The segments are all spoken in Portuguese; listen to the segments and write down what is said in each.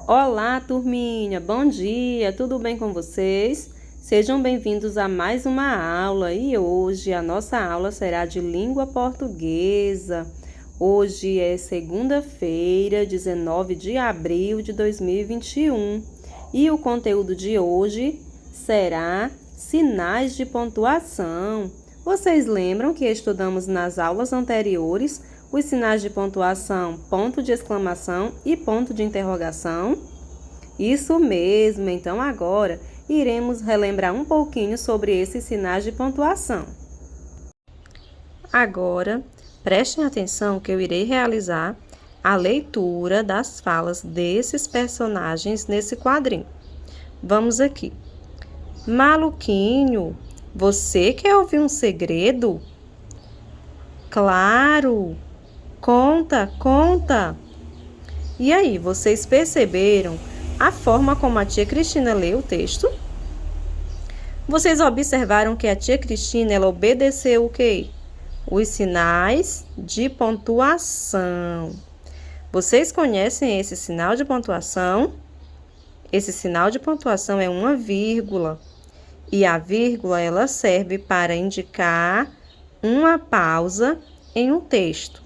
Olá, turminha! Bom dia! Tudo bem com vocês? Sejam bem-vindos a mais uma aula e hoje a nossa aula será de língua portuguesa. Hoje é segunda-feira, 19 de abril de 2021 e o conteúdo de hoje será sinais de pontuação. Vocês lembram que estudamos nas aulas anteriores os sinais de pontuação, ponto de exclamação e ponto de interrogação? Isso mesmo, então agora iremos relembrar um pouquinho sobre esses sinais de pontuação. Agora, prestem atenção que eu irei realizar a leitura das falas desses personagens nesse quadrinho. Vamos aqui. Maluquinho, você quer ouvir um segredo? Claro! Conta, conta! E aí, vocês perceberam a forma como a tia Cristina lê o texto? Vocês observaram que a tia Cristina, ela obedeceu o quê? Os sinais de pontuação. Vocês conhecem esse sinal de pontuação? Esse sinal de pontuação é uma vírgula. E a vírgula, ela serve para indicar uma pausa em um texto.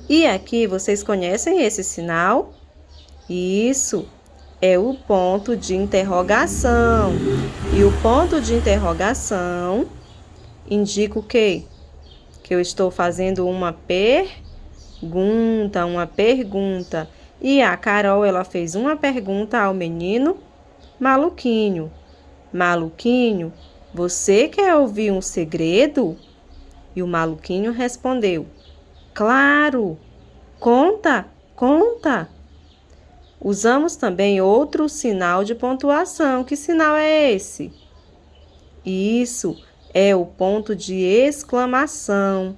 E aqui, vocês conhecem esse sinal? Isso é o ponto de interrogação. E o ponto de interrogação indica o quê? Que eu estou fazendo uma pergunta. E a Carol, ela fez uma pergunta ao menino Maluquinho. Maluquinho, você quer ouvir um segredo? E o Maluquinho respondeu: Claro! Conta, conta! Usamos também outro sinal de pontuação. Que sinal é esse? Isso é o ponto de exclamação.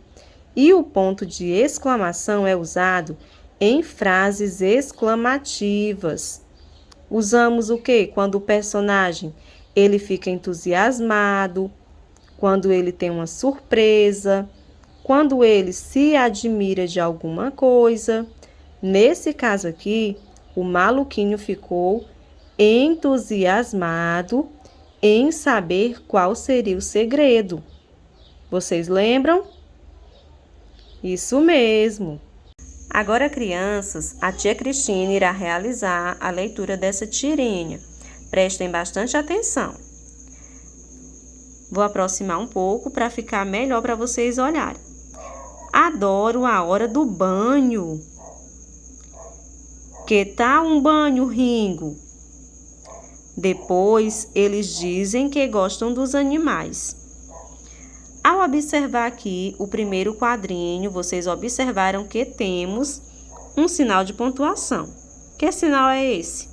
E o ponto de exclamação é usado em frases exclamativas. Usamos o quê? Quando o personagem ele fica entusiasmado, quando ele tem uma surpresa, quando ele se admira de alguma coisa. Nesse caso aqui, o Maluquinho ficou entusiasmado em saber qual seria o segredo. Vocês lembram? Isso mesmo! Agora, crianças, a tia Cristina irá realizar a leitura dessa tirinha. Prestem bastante atenção. Vou aproximar um pouco para ficar melhor para vocês olharem. Adoro a hora do banho. Que tal um banho, Ringo? Depois, eles dizem que gostam dos animais. Ao observar aqui o primeiro quadrinho, vocês observaram que temos um sinal de pontuação. Que sinal é esse?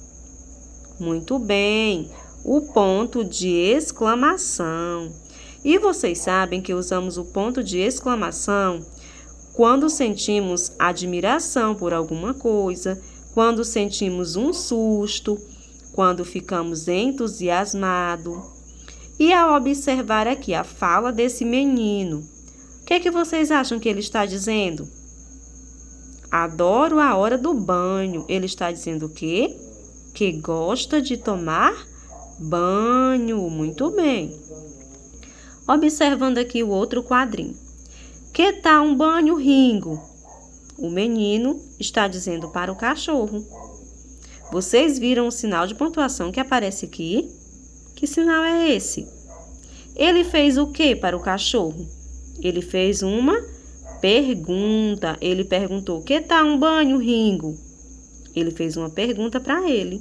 Muito bem, o ponto de exclamação. E vocês sabem que usamos o ponto de exclamação quando sentimos admiração por alguma coisa, quando sentimos um susto, quando ficamos entusiasmados. E ao observar aqui a fala desse menino, o que é que vocês acham que ele está dizendo? Adoro a hora do banho. Ele está dizendo o quê? Que gosta de tomar banho. Muito bem. Observando aqui o outro quadrinho. Que tal um banho, Ringo? O menino está dizendo para o cachorro. Vocês viram o sinal de pontuação que aparece aqui? Que sinal é esse? Ele fez o que para o cachorro? Ele fez uma pergunta. Ele perguntou: que tal um banho, Ringo? Ele fez uma pergunta para ele.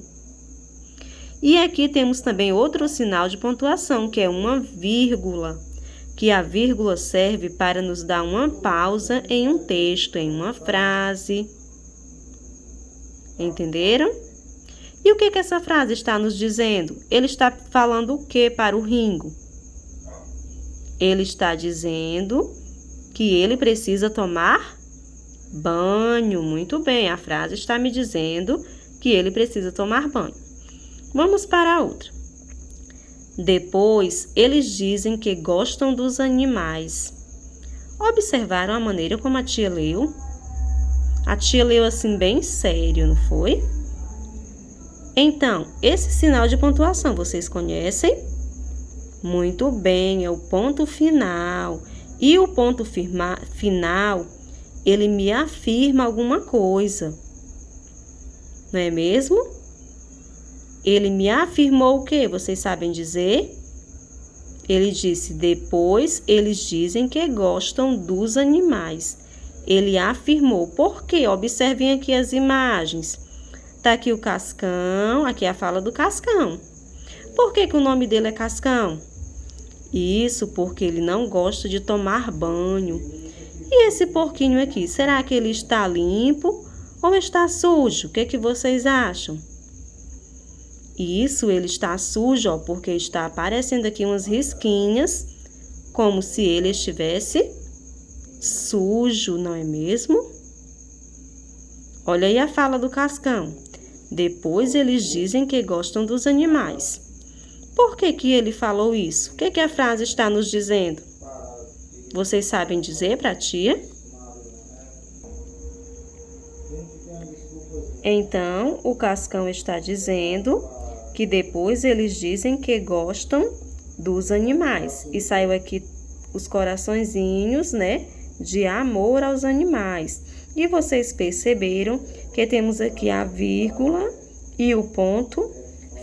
E aqui temos também outro sinal de pontuação, que é uma vírgula. Que a vírgula serve para nos dar uma pausa em um texto, em uma frase. Entenderam? E o que essa frase está nos dizendo? Ele está falando o que para o Ringo? Ele está dizendo que ele precisa tomar banho. Muito bem, a frase está me dizendo que ele precisa tomar banho. Vamos para a outra. Depois, eles dizem que gostam dos animais. Observaram a maneira como a tia leu? A tia leu assim bem sério, não foi? Então, esse sinal de pontuação, vocês conhecem? Muito bem, é o ponto final. E o ponto final, ele me afirma alguma coisa. Não é mesmo? Ele me afirmou o quê? Vocês sabem dizer? Ele disse, depois eles dizem que gostam dos animais. Ele afirmou. Por quê? Observem aqui as imagens. Tá aqui o Cascão, aqui é a fala do Cascão. Por que que o nome dele é Cascão? Isso, porque ele não gosta de tomar banho. E esse porquinho aqui, será que ele está limpo ou está sujo? O que que vocês acham? Isso, ele está sujo, ó, porque está aparecendo aqui umas risquinhas, como se ele estivesse sujo, não é mesmo? Olha aí a fala do Cascão. Depois eles dizem que gostam dos animais. Por que que ele falou isso? O que que a frase está nos dizendo? Vocês sabem dizer para a tia? Então, o Cascão está dizendo que depois eles dizem que gostam dos animais. E saiu aqui os coraçõezinhos, né, de amor aos animais. E vocês perceberam que temos aqui a vírgula e o ponto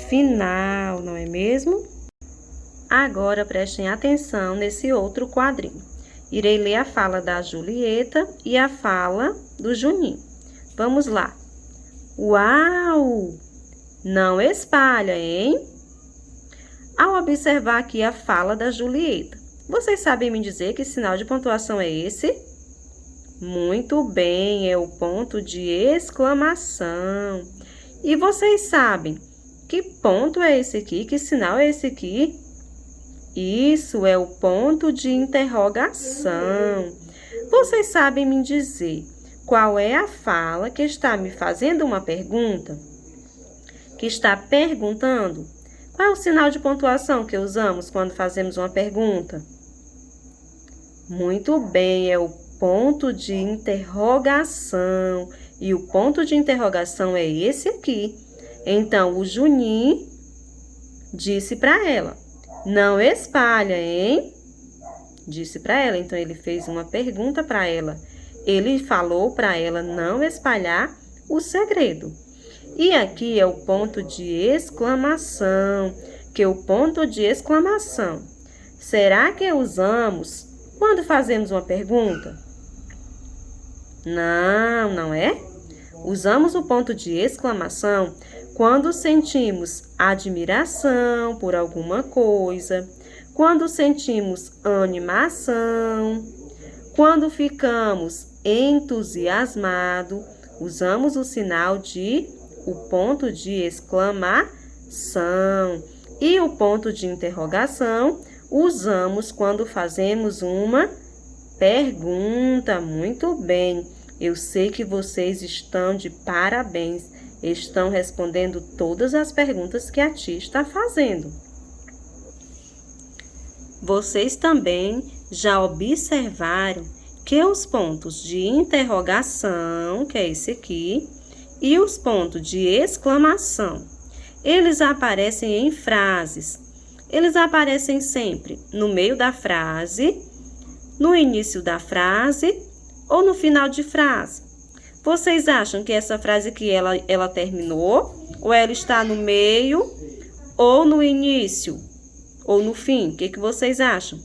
final, não é mesmo? Agora prestem atenção nesse outro quadrinho. Irei ler a fala da Julieta e a fala do Juninho. Vamos lá. Uau! Não espalha, hein? Ao observar aqui a fala da Julieta, vocês sabem me dizer que sinal de pontuação é esse? Muito bem, é o ponto de exclamação. E vocês sabem que ponto é esse aqui? Que sinal é esse aqui? Isso é o ponto de interrogação. Vocês sabem me dizer qual é a fala que está me fazendo uma pergunta? Que está perguntando? Qual é o sinal de pontuação que usamos quando fazemos uma pergunta? Muito bem, é o ponto de interrogação. E o ponto de interrogação é esse aqui. Então, o Juninho disse para ela, não espalha, hein? Disse para ela, então ele fez uma pergunta para ela. Ele falou para ela não espalhar o segredo. E aqui é o ponto de exclamação, que é o ponto de exclamação. Será que usamos quando fazemos uma pergunta? Não, não é? Usamos o ponto de exclamação quando sentimos admiração por alguma coisa, quando sentimos animação, quando ficamos entusiasmados, usamos o sinal o ponto de exclamação. E o ponto de interrogação usamos quando fazemos uma pergunta. Muito bem, eu sei que vocês estão de parabéns. Estão respondendo todas as perguntas que a tia está fazendo. Vocês também já observaram que os pontos de interrogação, que é esse aqui, e os pontos de exclamação, eles aparecem em frases. Eles aparecem sempre no meio da frase, no início da frase ou no final de frase. Vocês acham que essa frase aqui, ela terminou? Ou ela está no meio? Ou no início? Ou no fim? O que que vocês acham?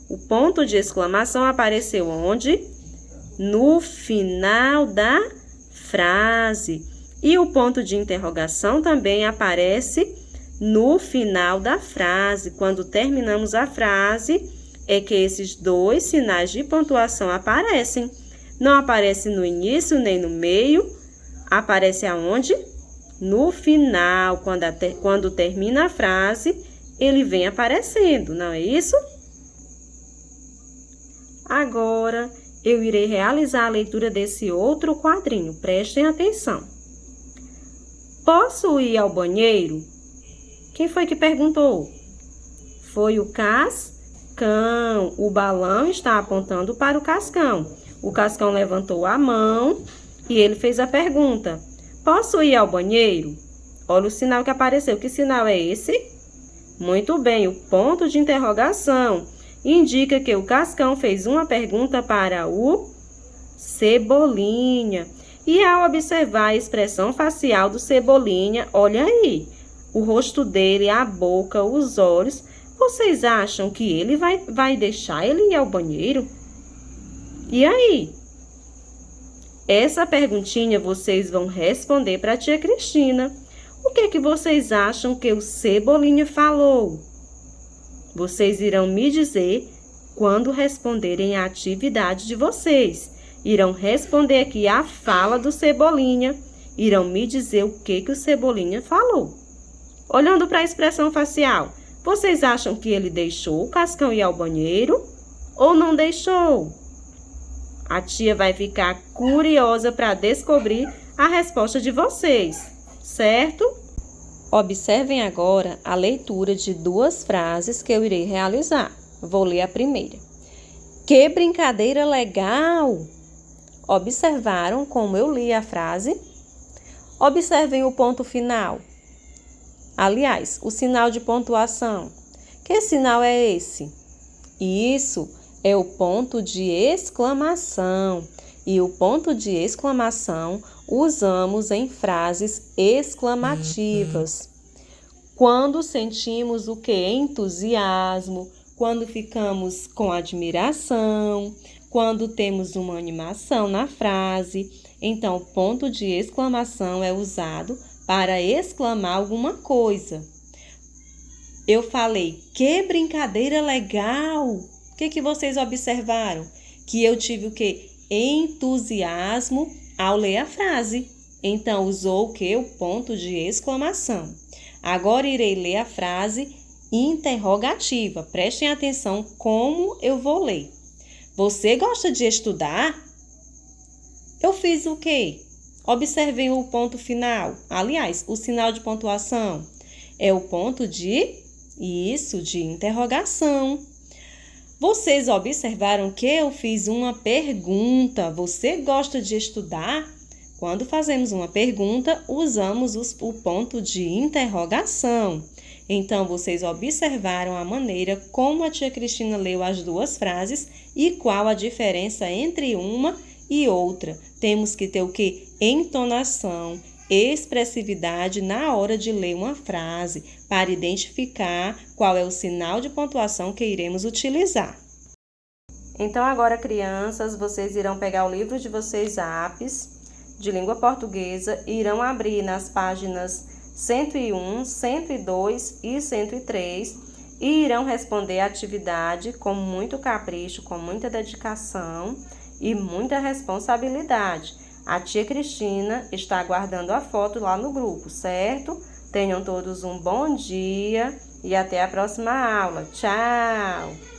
O ponto de exclamação apareceu onde? No final da frase. E o ponto de interrogação também aparece no final da frase. Quando terminamos a frase, é que esses dois sinais de pontuação aparecem. Não aparece no início nem no meio, aparece aonde? No final, quando termina a frase, ele vem aparecendo, não é isso? Agora, eu irei realizar a leitura desse outro quadrinho, prestem atenção. Posso ir ao banheiro? Quem foi que perguntou? Foi o Cascão. O balão está apontando para o Cascão. O Cascão levantou a mão e ele fez a pergunta. Posso ir ao banheiro? Olha o sinal que apareceu. Que sinal é esse? Muito bem, o ponto de interrogação indica que o Cascão fez uma pergunta para o Cebolinha. E ao observar a expressão facial do Cebolinha, olha aí, o rosto dele, a boca, os olhos, vocês acham que ele vai deixar ele ir ao banheiro? E aí? Essa perguntinha vocês vão responder para a tia Cristina. O que vocês acham que o Cebolinha falou? Vocês irão me dizer quando responderem a atividade de vocês. Irão responder aqui a fala do Cebolinha. Irão me dizer o que o Cebolinha falou. Olhando para a expressão facial, vocês acham que ele deixou o Cascão ir ao banheiro ou não deixou? A tia vai ficar curiosa para descobrir a resposta de vocês, certo? Observem agora a leitura de duas frases que eu irei realizar. Vou ler a primeira. Que brincadeira legal! Observaram como eu li a frase? Observem o ponto final. Aliás, o sinal de pontuação. Que sinal é esse? Isso é o ponto de exclamação. E o ponto de exclamação usamos em frases exclamativas. Quando sentimos o que? Entusiasmo, quando ficamos com admiração, quando temos uma animação na frase. Então, o ponto de exclamação é usado para exclamar alguma coisa. Eu falei, que brincadeira legal! O que vocês observaram? Que eu tive o quê? Entusiasmo ao ler a frase. Então, usou o quê? O ponto de exclamação. Agora, irei ler a frase interrogativa. Prestem atenção como eu vou ler. Você gosta de estudar? Eu fiz o quê? Observem o ponto final. Aliás, o sinal de pontuação é o ponto de interrogação. Vocês observaram que eu fiz uma pergunta. Você gosta de estudar? Quando fazemos uma pergunta, usamos o ponto de interrogação. Então, vocês observaram a maneira como a tia Cristina leu as duas frases e qual a diferença entre uma e outra. Temos que ter o quê? Entonação, expressividade na hora de ler uma frase, para identificar qual é o sinal de pontuação que iremos utilizar. Então, agora, crianças, vocês irão pegar o livro de vocês, APS, de língua portuguesa, e irão abrir nas páginas 101, 102 e 103 e irão responder a atividade com muito capricho, com muita dedicação e muita responsabilidade. A tia Cristina está aguardando a foto lá no grupo, certo? Tenham todos um bom dia e até a próxima aula. Tchau!